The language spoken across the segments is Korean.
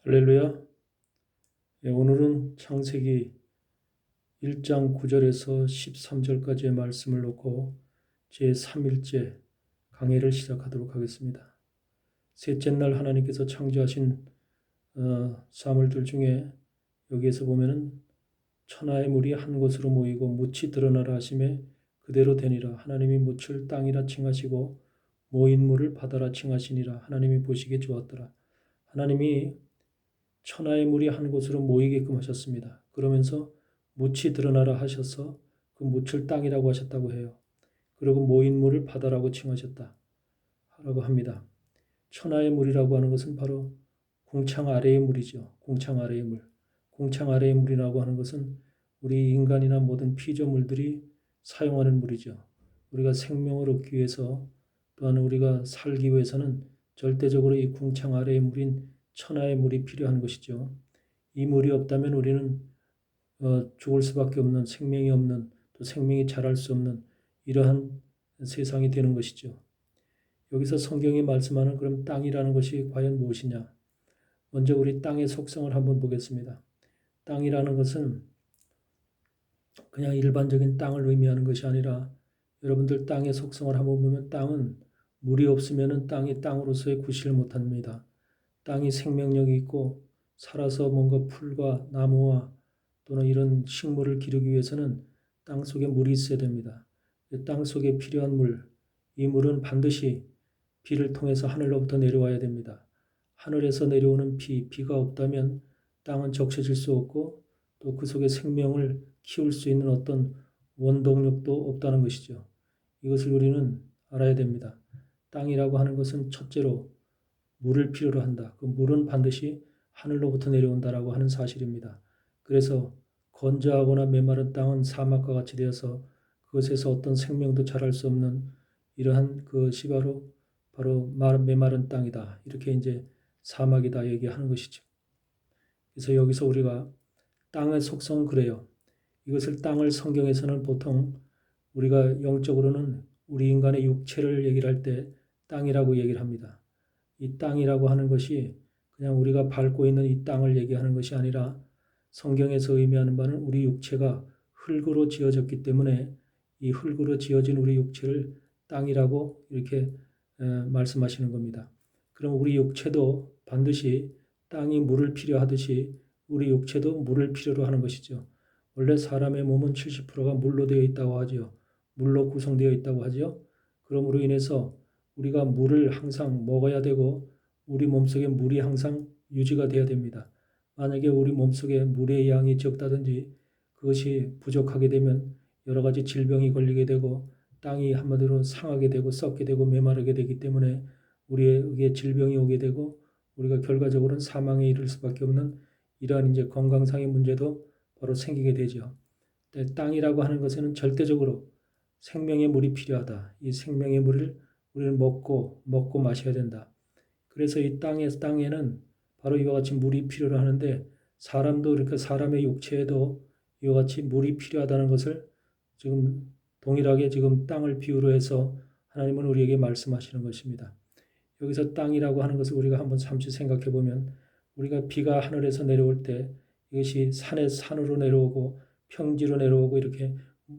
할렐루야. 예, 오늘은 창세기 1장 9절에서 13절까지의 말씀을 놓고 제3일째 강해를 시작하도록 하겠습니다. 셋째 날 하나님께서 창조하신 사물들 중에 여기에서 보면은 천하의 물이 한 곳으로 모이고 묻이 드러나라 하심에 그대로 되니라. 하나님이 묻을 땅이라 칭하시고 모인 물을 바다라 칭하시니라. 하나님이 보시기에 좋았더라. 하나님이 천하의 물이 한 곳으로 모이게끔 하셨습니다. 그러면서 묻이 드러나라 하셔서 그 묻을 땅이라고 하셨다고 해요. 그리고 모인 물을 바다라고 칭하셨다라고 합니다. 천하의 물이라고 하는 것은 바로 궁창 아래의 물이죠. 궁창 아래의 물. 궁창 아래의 물이라고 하는 것은 우리 인간이나 모든 피조물들이 사용하는 물이죠. 우리가 생명을 얻기 위해서 또한 우리가 살기 위해서는 절대적으로 이 궁창 아래의 물인 천하의 물이 필요한 것이죠. 이 물이 없다면 우리는 죽을 수밖에 없는, 생명이 없는, 또 생명이 자랄 수 없는 이러한 세상이 되는 것이죠. 여기서 성경이 말씀하는 그럼 땅이라는 것이 과연 무엇이냐? 먼저 우리 땅의 속성을 한번 보겠습니다. 땅이라는 것은 그냥 일반적인 땅을 의미하는 것이 아니라 여러분들 땅의 속성을 한번 보면 땅은 물이 없으면 땅이 땅으로서의 구실을 못합니다. 땅이 생명력이 있고 살아서 뭔가 풀과 나무와 또는 이런 식물을 기르기 위해서는 땅 속에 물이 있어야 됩니다. 땅 속에 필요한 물, 이 물은 반드시 비를 통해서 하늘로부터 내려와야 됩니다. 하늘에서 내려오는 비가 없다면 땅은 적셔질 수 없고 또 그 속에 생명을 키울 수 있는 어떤 원동력도 없다는 것이죠. 이것을 우리는 알아야 됩니다. 땅이라고 하는 것은 첫째로 물을 필요로 한다. 그 물은 반드시 하늘로부터 내려온다라고 하는 사실입니다. 그래서 건조하거나 메마른 땅은 사막과 같이 되어서 그것에서 어떤 생명도 자랄 수 없는 이러한 것이 바로 메마른 땅이다. 이렇게 이제 사막이다 얘기하는 것이죠. 그래서 여기서 우리가 땅의 속성은 그래요. 이것을 땅을 성경에서는 보통 우리가 영적으로는 우리 인간의 육체를 얘기를 할 때 땅이라고 얘기를 합니다. 이 땅이라고 하는 것이 그냥 우리가 밟고 있는 이 땅을 얘기하는 것이 아니라 성경에서 의미하는 바는 우리 육체가 흙으로 지어졌기 때문에 이 흙으로 지어진 우리 육체를 땅이라고 이렇게 말씀하시는 겁니다. 그럼 우리 육체도 반드시 땅이 물을 필요하듯이 우리 육체도 물을 필요로 하는 것이죠. 원래 사람의 몸은 70%가 물로 되어 있다고 하죠. 물로 구성되어 있다고 하죠. 그러므로 인해서 우리가 물을 항상 먹어야 되고 우리 몸속에 물이 항상 유지가 돼야 됩니다. 만약에 우리 몸속에 물의 양이 적다든지 그것이 부족하게 되면 여러 가지 질병이 걸리게 되고 땅이 한마디로 상하게 되고 썩게 되고 메마르게 되기 때문에 우리에게 질병이 오게 되고 우리가 결과적으로는 사망에 이를 수밖에 없는 이러한 이제 건강상의 문제도 바로 생기게 되죠. 땅이라고 하는 것에는 절대적으로 생명의 물이 필요하다. 이 생명의 물을 우리는 먹고 마셔야 된다. 그래서 이 땅에는 바로 이와 같이 물이 필요로 하는데 사람도 이렇게 사람의 육체에도 이와 같이 물이 필요하다는 것을 지금 동일하게 지금 땅을 비유로 해서 하나님은 우리에게 말씀하시는 것입니다. 여기서 땅이라고 하는 것을 우리가 한번 잠시 생각해 보면 우리가 비가 하늘에서 내려올 때 이것이 산으로 내려오고 평지로 내려오고 이렇게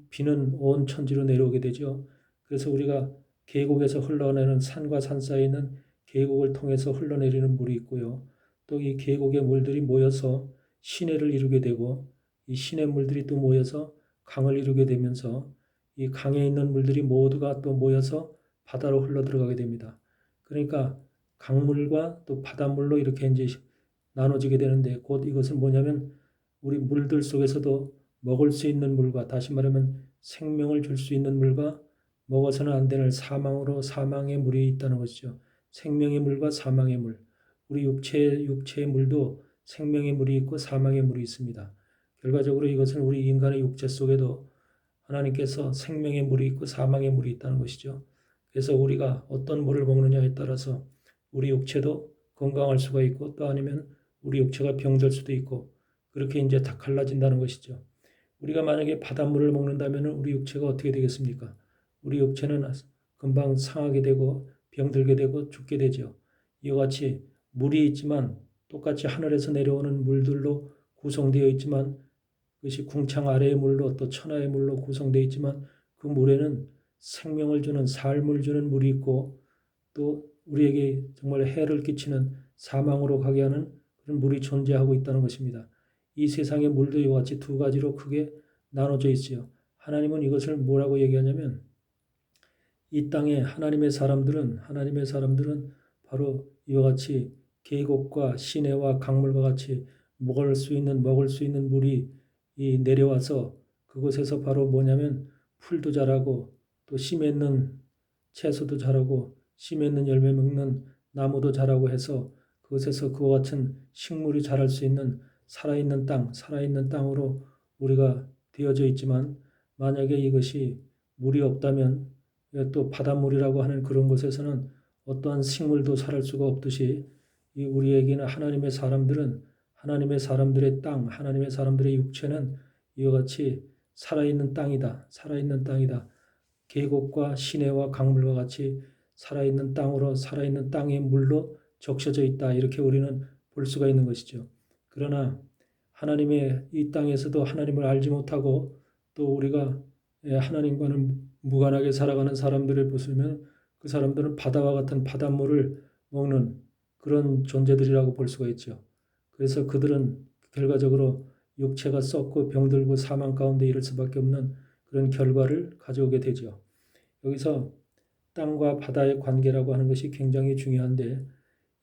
비는 온 천지로 내려오게 되죠. 그래서 우리가 계곡에서 흘러내는 산과 산 사이에 있는 계곡을 통해서 흘러내리는 물이 있고요. 또 이 계곡의 물들이 모여서 시내를 이루게 되고 이 시내 물들이 또 모여서 강을 이루게 되면서 이 강에 있는 물들이 모두가 또 모여서 바다로 흘러 들어가게 됩니다. 그러니까 강물과 또 바닷물로 이렇게 이제 나눠지게 되는데 곧 이것은 뭐냐면 우리 물들 속에서도 먹을 수 있는 물과 다시 말하면 생명을 줄 수 있는 물과 먹어서는 안 되는 사망의 물이 있다는 것이죠. 생명의 물과 사망의 물. 우리 육체의 물도 생명의 물이 있고 사망의 물이 있습니다. 결과적으로 이것은 우리 인간의 육체 속에도 하나님께서 생명의 물이 있고 사망의 물이 있다는 것이죠. 그래서 우리가 어떤 물을 먹느냐에 따라서 우리 육체도 건강할 수가 있고 또 아니면 우리 육체가 병들 수도 있고 그렇게 이제 다 갈라진다는 것이죠. 우리가 만약에 바닷물을 먹는다면 우리 육체가 어떻게 되겠습니까? 우리 육체는 금방 상하게 되고 병들게 되고 죽게 되죠. 이와 같이 물이 있지만 똑같이 하늘에서 내려오는 물들로 구성되어 있지만 그것이 궁창 아래의 물로 또 천하의 물로 구성되어 있지만 그 물에는 생명을 주는 삶을 주는 물이 있고 또 우리에게 정말 해를 끼치는 사망으로 가게 하는 그런 물이 존재하고 있다는 것입니다. 이 세상의 물도 이와 같이 두 가지로 크게 나눠져 있어요. 하나님은 이것을 뭐라고 얘기하냐면 이 땅에 하나님의 사람들은 바로 이와 같이 계곡과 시내와 강물과 같이 먹을 수 있는 물이 내려와서 그곳에서 바로 뭐냐면 풀도 자라고 또 씨 맺는 채소도 자라고 씨 맺는 열매 먹는 나무도 자라고 해서 그곳에서 그와 같은 식물이 자랄 수 있는 살아있는 땅으로 우리가 되어져 있지만 만약에 이것이 물이 없다면 또 바닷물이라고 하는 그런 곳에서는 어떠한 식물도 자랄 수가 없듯이 이 우리에게는 하나님의 사람들의 땅, 하나님의 사람들의 육체는 이와 같이 살아있는 땅이다. 살아있는 땅이다. 계곡과 시내와 강물과 같이 살아있는 땅으로 살아있는 땅의 물로 적셔져 있다. 이렇게 우리는 볼 수가 있는 것이죠. 그러나 하나님의 이 땅에서도 하나님을 알지 못하고 또 우리가 하나님과는 무관하게 살아가는 사람들을 보시면 그 사람들은 바다와 같은 바닷물을 먹는 그런 존재들이라고 볼 수가 있죠. 그래서 그들은 결과적으로 육체가 썩고 병들고 사망 가운데 이를 수밖에 없는 그런 결과를 가져오게 되죠. 여기서 땅과 바다의 관계라고 하는 것이 굉장히 중요한데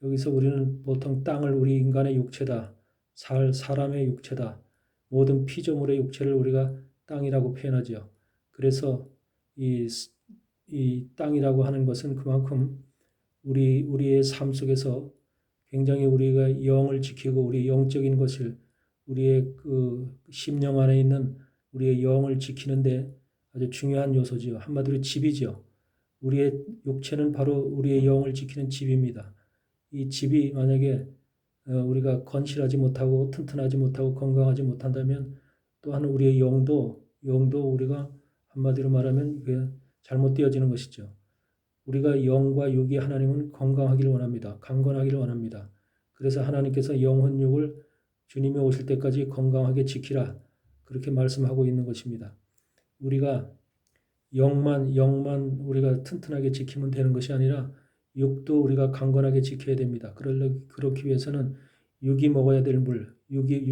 여기서 우리는 보통 땅을 우리 인간의 육체다. 사람의 육체다. 모든 피조물의 육체를 우리가 땅이라고 표현하죠. 그래서 이, 이 땅이라고 하는 것은 그만큼 우리의 삶 속에서 굉장히 우리가 영을 지키고 우리 영적인 것을 우리의 그 심령 안에 있는 우리의 영을 지키는데 아주 중요한 요소지요. 한마디로 집이죠. 우리의 육체는 바로 우리의 영을 지키는 집입니다. 이 집이 만약에 우리가 건실하지 못하고 튼튼하지 못하고 건강하지 못한다면 또한 우리의 영도 우리가 한마디로 말하면 그게 잘못되어지는 것이죠. 우리가 영과 육이 하나님은 건강하기를 원합니다. 강건하기를 원합니다. 그래서 하나님께서 영혼육을 주님이 오실 때까지 건강하게 지키라 그렇게 말씀하고 있는 것입니다. 우리가 영만 우리가 튼튼하게 지키면 되는 것이 아니라 육도 우리가 강건하게 지켜야 됩니다. 그렇기 위해서는 육이 먹어야 될 물, 육이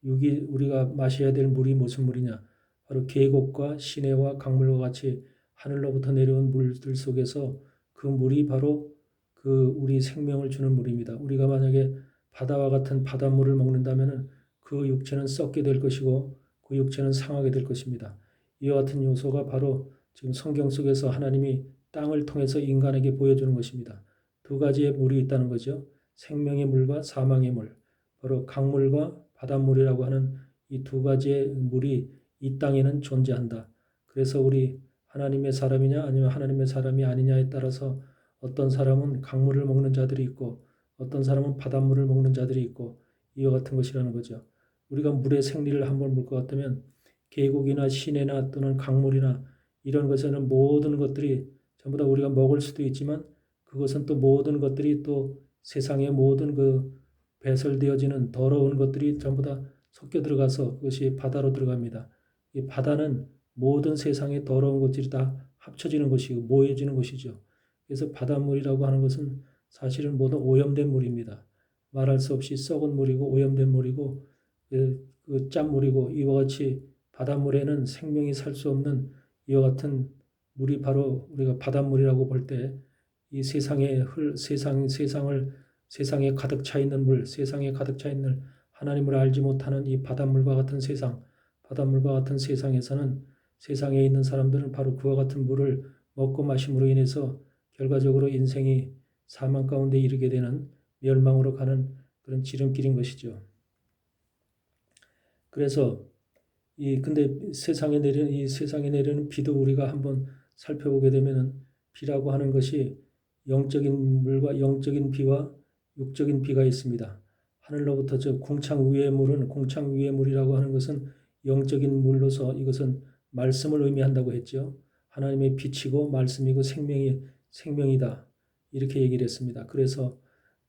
우리가 마셔야 될 물이 무슨 물이냐? 바로 계곡과 시내와 강물과 같이 하늘로부터 내려온 물들 속에서 그 물이 바로 그 우리 생명을 주는 물입니다. 우리가 만약에 바다와 같은 바닷물을 먹는다면 그 육체는 썩게 될 것이고 그 육체는 상하게 될 것입니다. 이와 같은 요소가 바로 지금 성경 속에서 하나님이 땅을 통해서 인간에게 보여주는 것입니다. 두 가지의 물이 있다는 거죠. 생명의 물과 사망의 물. 바로 강물과 바닷물이라고 하는 이 두 가지의 물이 이 땅에는 존재한다. 그래서 우리 하나님의 사람이냐 아니면 하나님의 사람이 아니냐에 따라서 어떤 사람은 강물을 먹는 자들이 있고 어떤 사람은 바닷물을 먹는 자들이 있고 이와 같은 것이라는 거죠. 우리가 물의 생리를 한번 볼 것 같으면 계곡이나 시내나 또는 강물이나 이런 것에는 모든 것들이 전부 다 우리가 먹을 수도 있지만 그것은 또 모든 것들이 또 세상의 모든 그 배설되어지는 더러운 것들이 전부 다 섞여 들어가서 그것이 바다로 들어갑니다. 이 바다는 모든 세상의 더러운 것들이 다 합쳐지는 것이고 모여지는 것이죠. 그래서 바닷물이라고 하는 것은 사실은 모두 오염된 물입니다. 말할 수 없이 썩은 물이고 오염된 물이고 그 짠물이고 이와 같이 바닷물에는 생명이 살 수 없는 이와 같은 물이 바로 우리가 바닷물이라고 볼 때 이 세상에 세상에 가득 차 있는 물, 세상에 가득 차 있는 하나님을 알지 못하는 이 바닷물과 같은 세상에서는 세상에 있는 사람들은 바로 그와 같은 물을 먹고 마심으로 인해서 결과적으로 인생이 사망 가운데 이르게 되는 멸망으로 가는 그런 지름길인 것이죠. 그래서 근데 세상에 내리는 비도 우리가 한번 살펴보게 되면은 비라고 하는 것이 영적인 물과 영적인 비와 육적인 비가 있습니다. 하늘로부터 공창 위의 물이라고 하는 것은 영적인 물로서 이것은 말씀을 의미한다고 했죠. 하나님의 빛이고 말씀이고 생명이다. 이렇게 얘기를 했습니다. 그래서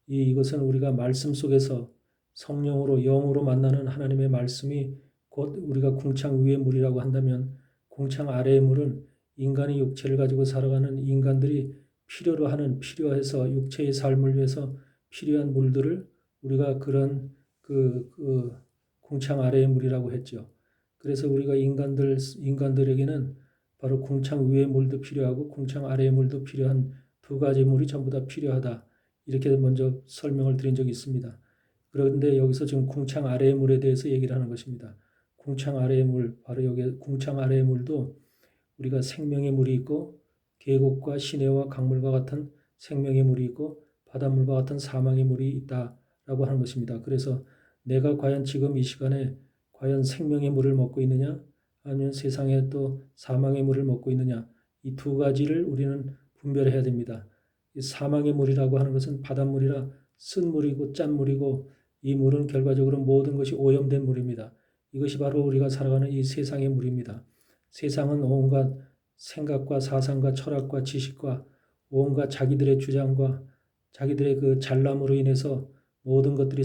이것은 우리가 말씀 속에서 성령으로 영으로 만나는 하나님의 말씀이 곧 우리가 궁창 위의 물이라고 한다면 궁창 아래의 물은 인간의 육체를 가지고 살아가는 인간들이 필요해서 육체의 삶을 위해서 필요한 물들을 우리가 그런 그 궁창 아래의 물이라고 했죠. 그래서 우리가 인간들에게는 바로 궁창 위의 물도 필요하고 궁창 아래의 물도 필요한 두 가지 물이 전부 다 필요하다. 이렇게 먼저 설명을 드린 적이 있습니다. 그런데 여기서 지금 궁창 아래의 물에 대해서 얘기를 하는 것입니다. 궁창 아래의 물, 바로 여기 궁창 아래의 물도 우리가 생명의 물이 있고 계곡과 시내와 강물과 같은 생명의 물이 있고 바닷물과 같은 사망의 물이 있다라고 하는 것입니다. 그래서 내가 과연 지금 이 시간에 과연 생명의 물을 먹고 있느냐 아니면 세상에 또 사망의 물을 먹고 있느냐 이 두 가지를 우리는 분별해야 됩니다. 이 사망의 물이라고 하는 것은 바닷물이라 쓴 물이고 짠 물이고 이 물은 결과적으로 모든 것이 오염된 물입니다. 이것이 바로 우리가 살아가는 이 세상의 물입니다. 세상은 온갖 생각과 사상과 철학과 지식과 온갖 자기들의 주장과 자기들의 그 잘남으로 인해서 모든 것들이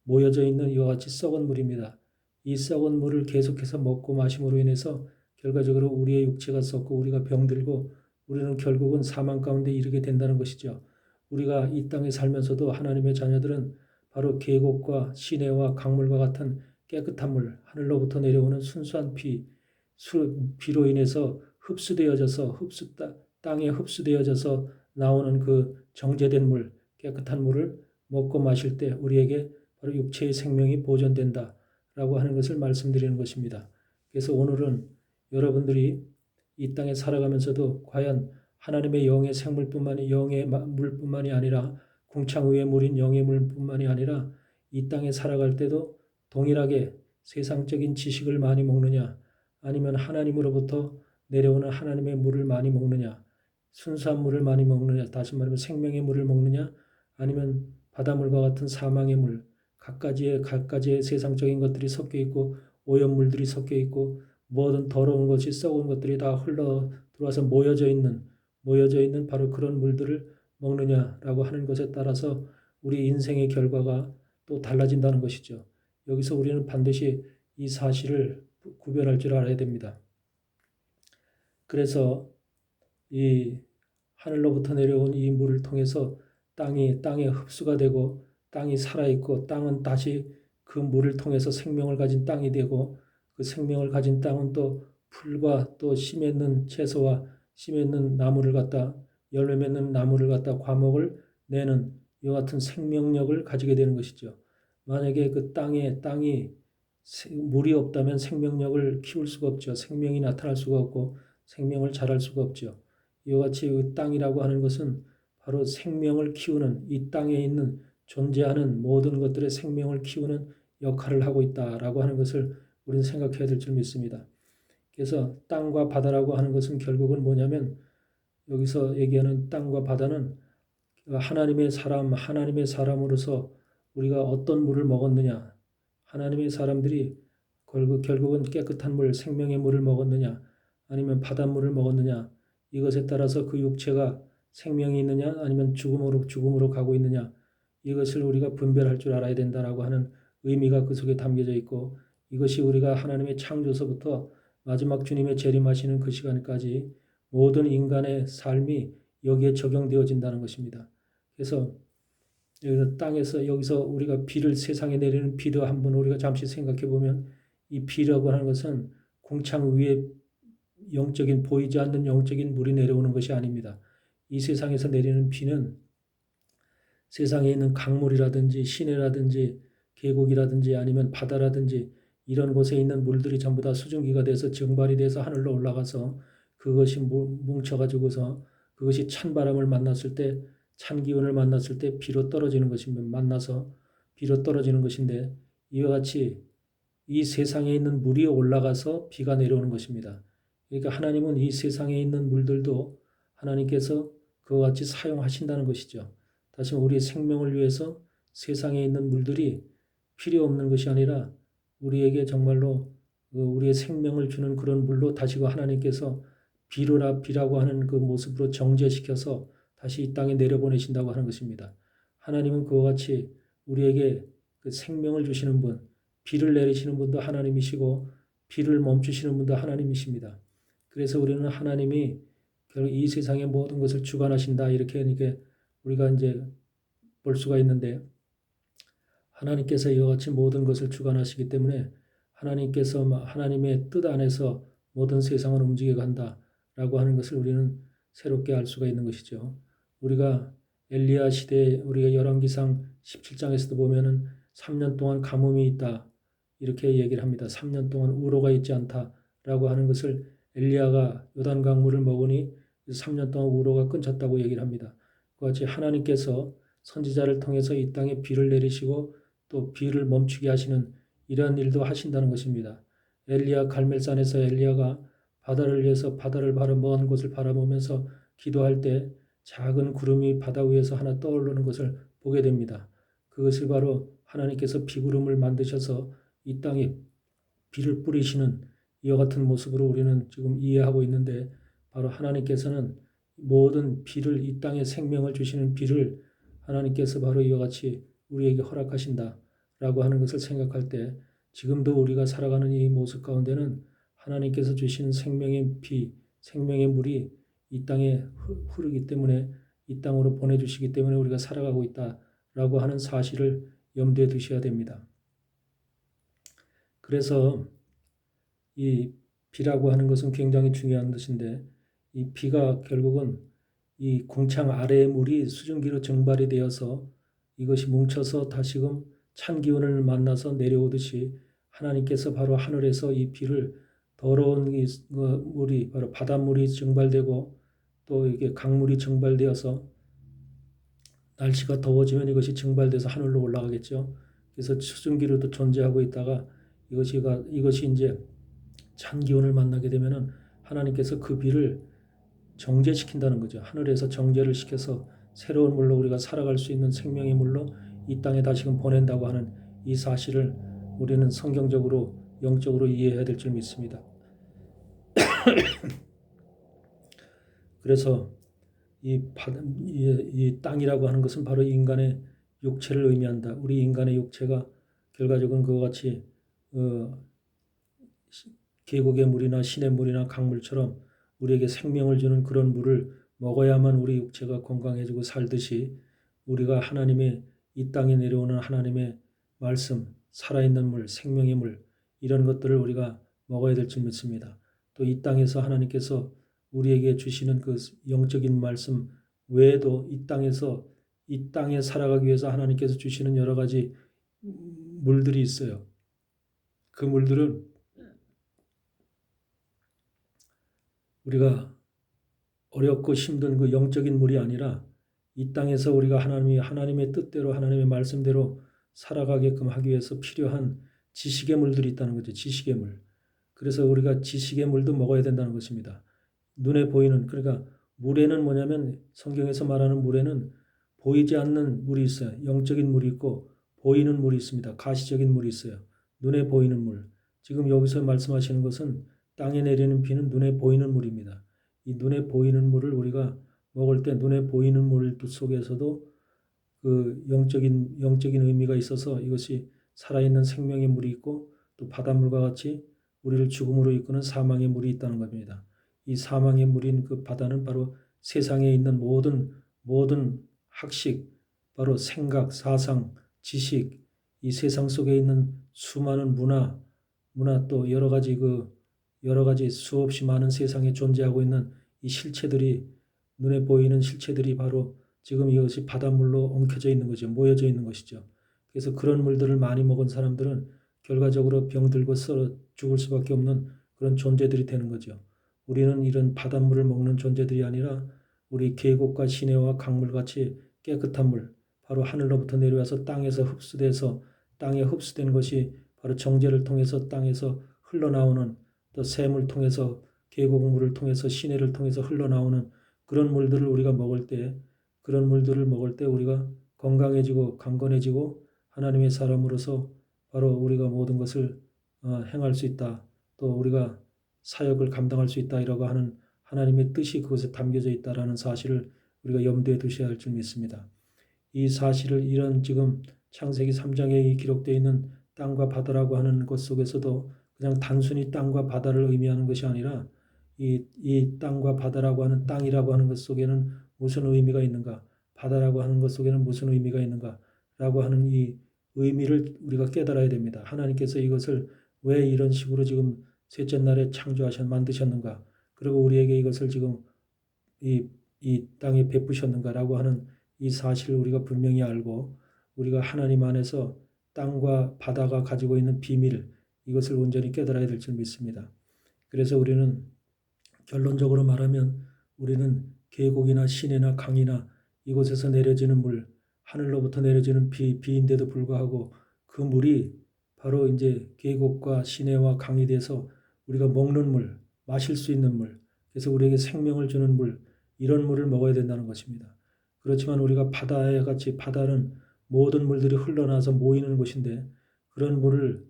모여져 있는 이와 같이 썩은 물입니다. 이 썩은 물을 계속해서 먹고 마심으로 인해서 결과적으로 우리의 육체가 썩고 우리가 병들고 우리는 결국은 사망 가운데 이르게 된다는 것이죠. 우리가 이 땅에 살면서도 하나님의 자녀들은 바로 계곡과 시내와 강물과 같은 깨끗한 물, 하늘로부터 내려오는 순수한 비로 인해서 땅에 흡수되어져서 나오는 그 정제된 물, 깨끗한 물을 먹고 마실 때 우리에게 바로 육체의 생명이 보존된다라고 하는 것을 말씀드리는 것입니다. 그래서 오늘은 여러분들이 이 땅에 살아가면서도 과연 하나님의 영의 영의 물뿐만이 아니라 궁창 위의 물인 영의 물뿐만이 아니라 이 땅에 살아갈 때도 동일하게 세상적인 지식을 많이 먹느냐 아니면 하나님으로부터 내려오는 하나님의 물을 많이 먹느냐 순수한 물을 많이 먹느냐 다시 말하면 생명의 물을 먹느냐 아니면 바닷물과 같은 사망의 물 각가지의 세상적인 것들이 섞여 있고 오염물들이 섞여 있고 모든 더러운 것이 썩은 것들이 다 흘러 들어와서 모여져 있는 바로 그런 물들을 먹느냐라고 하는 것에 따라서 우리 인생의 결과가 또 달라진다는 것이죠. 여기서 우리는 반드시 이 사실을 구별할 줄 알아야 됩니다. 그래서 이 하늘로부터 내려온 이 물을 통해서 땅에 흡수가 되고 땅이 살아있고 땅은 다시 그 물을 통해서 생명을 가진 땅이 되고 그 생명을 가진 땅은 또 풀과 또 씨 맺는 채소와 씨 맺는 나무를 갖다 열매 맺는 나무를 갖다 과목을 내는 이와 같은 생명력을 가지게 되는 것이죠. 만약에 그 땅이 물이 없다면 생명력을 키울 수가 없죠. 생명이 나타날 수가 없고 생명을 자랄 수가 없죠. 이와 같이 그 땅이라고 하는 것은 바로 생명을 키우는 이 땅에 있는 존재하는 모든 것들의 생명을 키우는 역할을 하고 있다라고 하는 것을 우리는 생각해야 될 줄 믿습니다. 그래서 땅과 바다라고 하는 것은 결국은 뭐냐면 여기서 얘기하는 땅과 바다는 하나님의 사람으로서 우리가 어떤 물을 먹었느냐 하나님의 사람들이 결국은 깨끗한 물, 생명의 물을 먹었느냐 아니면 바닷물을 먹었느냐 이것에 따라서 그 육체가 생명이 있느냐 아니면 죽음으로 가고 있느냐 이것을 우리가 분별할 줄 알아야 된다라고 하는 의미가 그 속에 담겨져 있고 이것이 우리가 하나님의 창조서부터 마지막 주님의 재림하시는 그 시간까지 모든 인간의 삶이 여기에 적용되어진다는 것입니다. 그래서 여기서 우리가 세상에 내리는 비를 한번 우리가 잠시 생각해 보면 이 비라고 하는 것은 궁창 위에 보이지 않는 영적인 물이 내려오는 것이 아닙니다. 이 세상에서 내리는 비는 세상에 있는 강물이라든지 시내라든지 계곡이라든지 아니면 바다라든지 이런 곳에 있는 물들이 전부 다 수증기가 돼서 증발이 돼서 하늘로 올라가서 그것이 뭉쳐가지고서 그것이 찬 바람을 만났을 때 찬 기운을 만났을 때 비로 떨어지는 것입니다. 만나서 비로 떨어지는 것인데 이와 같이 이 세상에 있는 물이 올라가서 비가 내려오는 것입니다. 그러니까 하나님은 이 세상에 있는 물들도 하나님께서 그와 같이 사용하신다는 것이죠. 다시 우리의 생명을 위해서 세상에 있는 물들이 필요 없는 것이 아니라 우리에게 정말로 우리의 생명을 주는 그런 물로 다시 하나님께서 비라고 하는 그 모습으로 정제시켜서 다시 이 땅에 내려보내신다고 하는 것입니다. 하나님은 그와 같이 우리에게 그 생명을 주시는 분, 비를 내리시는 분도 하나님이시고 비를 멈추시는 분도 하나님이십니다. 그래서 우리는 하나님이 결국 이 세상의 모든 것을 주관하신다 이렇게 우리가 이제 볼 수가 있는데, 하나님께서 이와 같이 모든 것을 주관하시기 때문에 하나님께서 하나님의 뜻 안에서 모든 세상을 움직여 간다라고 하는 것을 우리는 새롭게 알 수가 있는 것이죠. 우리가 엘리야 시대에 우리가 열왕기상 17장에서도 보면은 3년 동안 가뭄이 있다 이렇게 얘기를 합니다. 3년 동안 우로가 있지 않다라고 하는 것을 엘리야가 요단강 물을 먹으니 3년 동안 우로가 끊쳤다고 얘기를 합니다. 그와 같이 하나님께서 선지자를 통해서 이 땅에 비를 내리시고 또 비를 멈추게 하시는 이러한 일도 하신다는 것입니다. 엘리야 갈멜산에서 엘리야가 바다를 위해서 바다를 먼 곳을 바라보면서 기도할 때 작은 구름이 바다 위에서 하나 떠오르는 것을 보게 됩니다. 그것을 바로 하나님께서 비구름을 만드셔서 이 땅에 비를 뿌리시는 이와 같은 모습으로 우리는 지금 이해하고 있는데, 바로 하나님께서는 모든 비를, 이 땅에 생명을 주시는 비를 하나님께서 바로 이와 같이 우리에게 허락하신다라고 하는 것을 생각할 때, 지금도 우리가 살아가는 이 모습 가운데는 하나님께서 주시는 생명의 비, 생명의 물이 이 땅에 흐르기 때문에, 이 땅으로 보내주시기 때문에 우리가 살아가고 있다라고 하는 사실을 염두에 두셔야 됩니다. 그래서 이 비라고 하는 것은 굉장히 중요한 것인데, 이 비가 결국은 이 궁창 아래의 물이 수증기로 증발이 되어서 이것이 뭉쳐서 다시금 찬 기운을 만나서 내려오듯이 하나님께서 바로 하늘에서 이 비를, 더러운 이 물이 바로 바닷물이 증발되고 또 이게 강물이 증발되어서 날씨가 더워지면 이것이 증발돼서 하늘로 올라가겠죠. 그래서 수증기로도 존재하고 있다가 이것이 이제 찬 기운을 만나게 되면은 하나님께서 그 비를 정제시킨다는 거죠. 하늘에서 정제를 시켜서 새로운 물로 우리가 살아갈 수 있는 생명의 물로 이 땅에 다시금 보낸다고 하는 이 사실을 우리는 성경적으로 영적으로 이해해야 될 줄 믿습니다. 그래서 이 땅이라고 하는 것은 바로 인간의 육체를 의미한다. 우리 인간의 육체가 결과적으로 그와 같이 계곡의 물이나 시냇 물이나 강물처럼 우리에게 생명을 주는 그런 물을 먹어야만 우리 육체가 건강해지고 살듯이, 우리가 하나님의 이 땅에 내려오는 하나님의 말씀, 살아있는 물, 생명의 물, 이런 것들을 우리가 먹어야 될 줄 믿습니다. 또 이 땅에서 하나님께서 우리에게 주시는 그 영적인 말씀 외에도 이 땅에 살아가기 위해서 하나님께서 주시는 여러 가지 물들이 있어요. 그 물들은 우리가 어렵고 힘든 그 영적인 물이 아니라 이 땅에서 우리가 하나님의 뜻대로 하나님의 말씀대로 살아가게끔 하기 위해서 필요한 지식의 물들이 있다는 거죠. 지식의 물. 그래서 우리가 지식의 물도 먹어야 된다는 것입니다. 눈에 보이는, 그러니까 물에는 뭐냐면, 성경에서 말하는 물에는 보이지 않는 물이 있어요. 영적인 물이 있고 보이는 물이 있습니다. 가시적인 물이 있어요. 눈에 보이는 물. 지금 여기서 말씀하시는 것은 땅에 내리는 비는 눈에 보이는 물입니다. 이 눈에 보이는 물을 우리가 먹을 때 눈에 보이는 물 속에서도 그 영적인 의미가 있어서 이것이 살아있는 생명의 물이 있고, 또 바닷물과 같이 우리를 죽음으로 이끄는 사망의 물이 있다는 겁니다. 이 사망의 물인 그 바다는 바로 세상에 있는 모든 학식, 바로 생각, 사상, 지식, 이 세상 속에 있는 수많은 문화 또 여러 가지 수없이 많은 세상에 존재하고 있는 이 실체들이, 눈에 보이는 실체들이 바로 지금 이것이 바닷물로 엉켜져 있는 거죠. 모여져 있는 것이죠. 그래서 그런 물들을 많이 먹은 사람들은 결과적으로 병들고 썰어 죽을 수밖에 없는 그런 존재들이 되는 거죠. 우리는 이런 바닷물을 먹는 존재들이 아니라 우리 계곡과 시내와 강물같이 깨끗한 물, 바로 하늘로부터 내려와서 땅에서 흡수돼서 땅에 흡수된 것이 바로 정제를 통해서 땅에서 흘러나오는, 또 샘을 통해서 계곡물을 통해서 시내를 통해서 흘러나오는 그런 물들을 우리가 먹을 때, 그런 물들을 먹을 때 우리가 건강해지고 강건해지고 하나님의 사람으로서 바로 우리가 모든 것을 행할 수 있다. 또 우리가 사역을 감당할 수 있다라고 하는 하나님의 뜻이 그것에 담겨져 있다라는 사실을 우리가 염두에 두셔야 할 줄 믿습니다. 이 사실을 이런 지금 창세기 3장에 기록되어 있는 땅과 바다라고 하는 것 속에서도 그냥 단순히 땅과 바다를 의미하는 것이 아니라 이 땅과 바다라고 하는 땅이라고 하는 것 속에는 무슨 의미가 있는가, 바다라고 하는 것 속에는 무슨 의미가 있는가라고 하는 이 의미를 우리가 깨달아야 됩니다. 하나님께서 이것을 왜 이런 식으로 지금 셋째 날에 만드셨는가, 그리고 우리에게 이것을 지금 이 땅에 베푸셨는가라고 하는 이 사실을 우리가 분명히 알고 우리가 하나님 안에서 땅과 바다가 가지고 있는 비밀, 이것을 온전히 깨달아야 될 줄 믿습니다. 그래서 우리는 결론적으로 말하면 우리는 계곡이나 시내나 강이나 이곳에서 내려지는 물, 하늘로부터 내려지는 비인데도 불구하고 그 물이 바로 이제 계곡과 시내와 강이 돼서 우리가 먹는 물, 마실 수 있는 물, 그래서 우리에게 생명을 주는 물, 이런 물을 먹어야 된다는 것입니다. 그렇지만 우리가 바다에 같이, 바다는 모든 물들이 흘러나와서 모이는 곳인데 그런 물을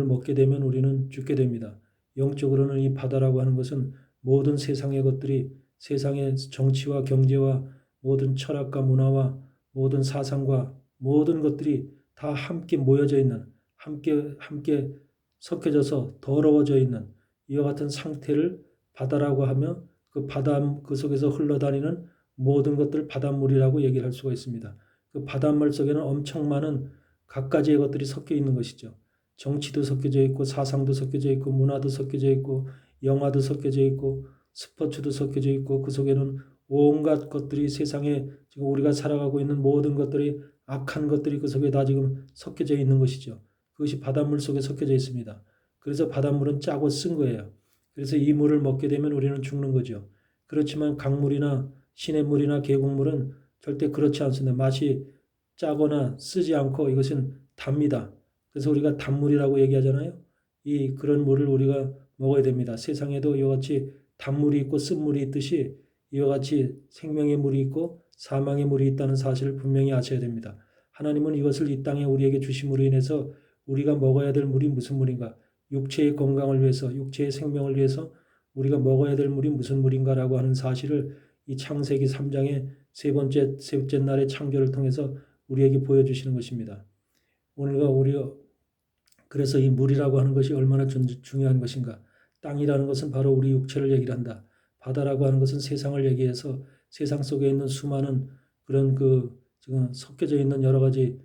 먹게 되면 우리는 죽게 됩니다. 영적으로는 이 바다라고 하는 것은 모든 세상의 것들이, 세상의 정치와 경제와 모든 철학과 문화와 모든 사상과 모든 것들이 다 함께 모여져 있는, 함께 섞여져서 더러워져 있는 이와 같은 상태를 바다라고 하며 그 바다 그 속에서 흘러다니는 모든 것들 바닷물이라고 얘기를 할 수가 있습니다. 그 바닷물 속에는 엄청 많은 갖가지의 것들이 섞여 있는 것이죠. 정치도 섞여져 있고 사상도 섞여져 있고 문화도 섞여져 있고 영화도 섞여져 있고 스포츠도 섞여져 있고 그 속에는 온갖 것들이, 세상에 지금 우리가 살아가고 있는 모든 것들이, 악한 것들이 그 속에 다 지금 섞여져 있는 것이죠. 그것이 바닷물 속에 섞여져 있습니다. 그래서 바닷물은 짜고 쓴 거예요. 그래서 이 물을 먹게 되면 우리는 죽는 거죠. 그렇지만 강물이나 시냇물이나 계곡물은 절대 그렇지 않습니다. 맛이 짜거나 쓰지 않고 이것은 답니다. 그래서 우리가 단물이라고 얘기하잖아요. 그런 물을 우리가 먹어야 됩니다. 세상에도 이와 같이 단물이 있고 쓴물이 있듯이 이와 같이 생명의 물이 있고 사망의 물이 있다는 사실을 분명히 아셔야 됩니다. 하나님은 이것을 이 땅에 우리에게 주심으로 인해서 우리가 먹어야 될 물이 무슨 물인가? 육체의 건강을 위해서, 육체의 생명을 위해서 우리가 먹어야 될 물이 무슨 물인가라고 하는 사실을 이 창세기 3장의 셋째 날의 창조를 통해서 우리에게 보여주시는 것입니다. 우리가 그래서 이 물이라고 하는 것이 얼마나 중요한 것인가. 땅이라는 것은 바로 우리 육체를 얘기를 한다. 바다라고 하는 것은 세상을 얘기해서 세상 속에 있는 수많은 그런 지금 섞여져 있는 여러 가지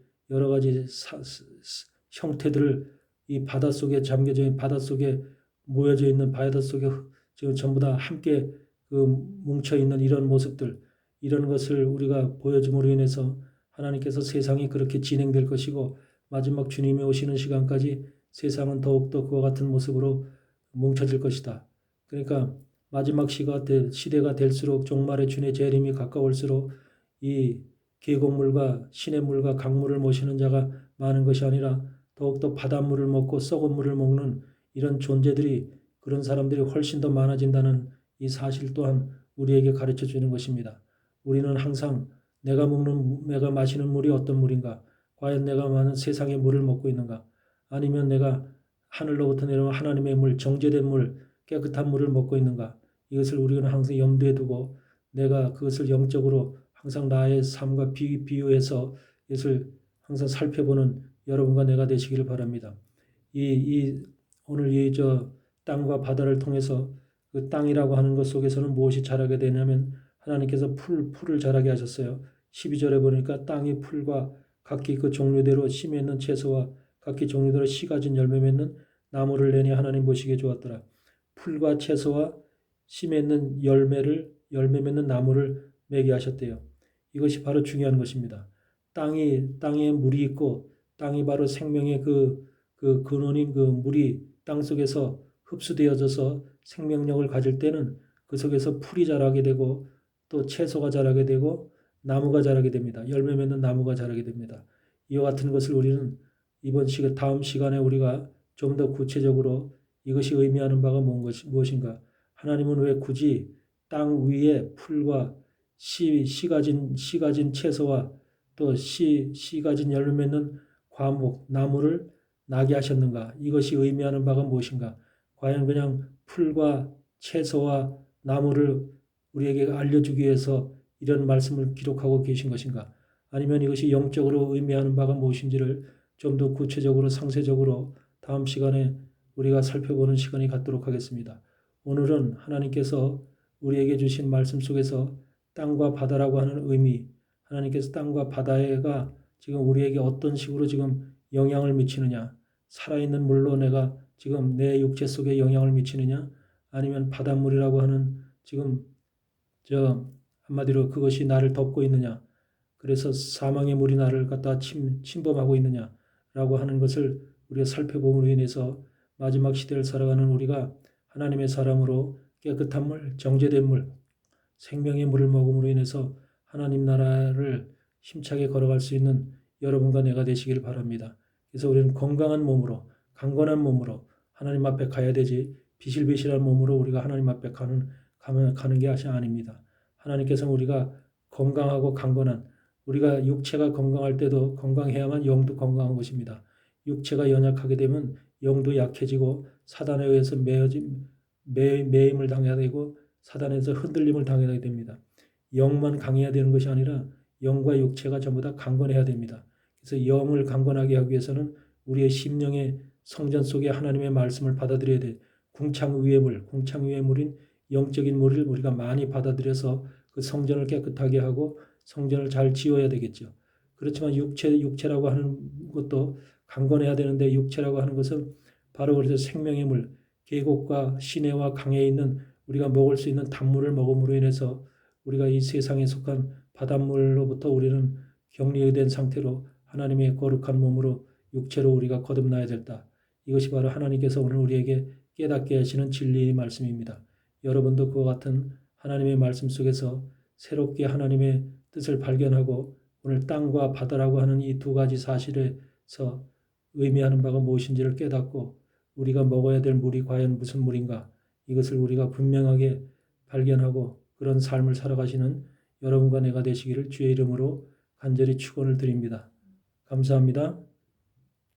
형태들을 이 바다 속에 잠겨져 있는, 바다 속에 모여져 있는, 바다 속에 지금 전부 다 함께 뭉쳐 있는 이런 모습들, 이런 것을 우리가 보여줌으로 인해서 하나님께서 세상이 그렇게 진행될 것이고 마지막 주님이 오시는 시간까지 세상은 더욱더 그와 같은 모습으로 뭉쳐질 것이다. 그러니까 마지막 시대가 될수록 종말의 주님의 재림이 가까울수록 이 계곡물과 시냇물과 강물을 모시는 자가 많은 것이 아니라 더욱더 바닷물을 먹고 썩은 물을 먹는 이런 존재들이, 그런 사람들이 훨씬 더 많아진다는 이 사실 또한 우리에게 가르쳐 주는 것입니다. 우리는 항상 내가 마시는 물이 어떤 물인가? 과연 내가 많은 세상의 물을 먹고 있는가? 아니면 내가 하늘로부터 내려온 하나님의 물, 정죄된 물, 깨끗한 물을 먹고 있는가? 이것을 우리는 항상 염두에 두고 내가 그것을 영적으로 항상 나의 삶과 비유해서 이것을 항상 살펴보는 여러분과 내가 되시기를 바랍니다. 오늘 땅과 바다를 통해서 그 땅이라고 하는 것 속에서는 무엇이 자라게 되냐면 하나님께서 풀을 자라게 하셨어요. 12절에 보니까 땅이 풀과 각기 그 종류대로 씨 맺는 채소와 각기 종류대로 씨 가진 열매 맺는 나무를 내니 하나님 보시기에 좋았더라. 풀과 채소와 씨 맺는 열매 맺는 나무를 매게 하셨대요. 이것이 바로 중요한 것입니다. 땅에 물이 있고 땅이 바로 생명의 근원인 그 물이 땅 속에서 흡수되어져서 생명력을 가질 때는 그 속에서 풀이 자라게 되고 또 채소가 자라게 되고 나무가 자라게 됩니다. 열매 맺는 나무가 자라게 됩니다. 이와 같은 것을 우리는 다음 시간에 우리가 좀 더 구체적으로 이것이 의미하는 바가 무엇인가? 하나님은 왜 굳이 땅 위에 풀과 씨 가진 채소와 또 씨 가진 열매 맺는 과목, 나무를 나게 하셨는가? 이것이 의미하는 바가 무엇인가? 과연 그냥 풀과 채소와 나무를 우리에게 알려주기 위해서 이런 말씀을 기록하고 계신 것인가? 아니면 이것이 영적으로 의미하는 바가 무엇인지를 좀 더 구체적으로 상세적으로 다음 시간에 우리가 살펴보는 시간이 갖도록 하겠습니다. 오늘은 하나님께서 우리에게 주신 말씀 속에서 땅과 바다라고 하는 의미, 하나님께서 땅과 바다가 지금 우리에게 어떤 식으로 지금 영향을 미치느냐, 살아있는 물로 내가 지금 내 육체 속에 영향을 미치느냐, 아니면 바닷물이라고 하는 지금 한마디로 그것이 나를 덮고 있느냐, 그래서 사망의 물이 나를 갖다 침범하고 있느냐라고 하는 것을 우리가 살펴봄으로 인해서 마지막 시대를 살아가는 우리가 하나님의 사람으로 깨끗한 물, 정죄된 물, 생명의 물을 먹음으로 인해서 하나님 나라를 힘차게 걸어갈 수 있는 여러분과 내가 되시길 바랍니다. 그래서 우리는 건강한 몸으로, 강건한 몸으로 하나님 앞에 가야 되지, 비실비실한 몸으로 우리가 하나님 앞에 가는 게 아닙니다. 하나님께서는 우리가 건강하고 강건한, 우리가 육체가 건강할 때도 건강해야만 영도 건강한 것입니다. 육체가 연약하게 되면 영도 약해지고 사단에 의해서 매임을 당해야 되고 사단에서 흔들림을 당해야 됩니다. 영만 강해야 되는 것이 아니라 영과 육체가 전부 다 강건해야 됩니다. 그래서 영을 강건하게 하기 위해서는 우리의 심령의 성전 속에 하나님의 말씀을 받아들여야 돼. 궁창 위의 물인 영적인 물을 우리가 많이 받아들여서 그 성전을 깨끗하게 하고 성전을 잘 지어야 되겠죠. 그렇지만 육체라고 하는 것도 강건해야 되는데 육체라고 하는 것은 바로 그래서 생명의 물, 계곡과 시내와 강에 있는 우리가 먹을 수 있는 단물을 먹음으로 인해서 우리가 이 세상에 속한 바닷물로부터 우리는 격리된 상태로 하나님의 거룩한 몸으로 육체로 우리가 거듭나야 된다. 이것이 바로 하나님께서 오늘 우리에게 깨닫게 하시는 진리의 말씀입니다. 여러분도 그와 같은 하나님의 말씀 속에서 새롭게 하나님의 뜻을 발견하고 오늘 땅과 바다라고 하는 이 두 가지 사실에서 의미하는 바가 무엇인지를 깨닫고 우리가 먹어야 될 물이 과연 무슨 물인가, 이것을 우리가 분명하게 발견하고 그런 삶을 살아가시는 여러분과 내가 되시기를 주의 이름으로 간절히 축원을 드립니다. 감사합니다.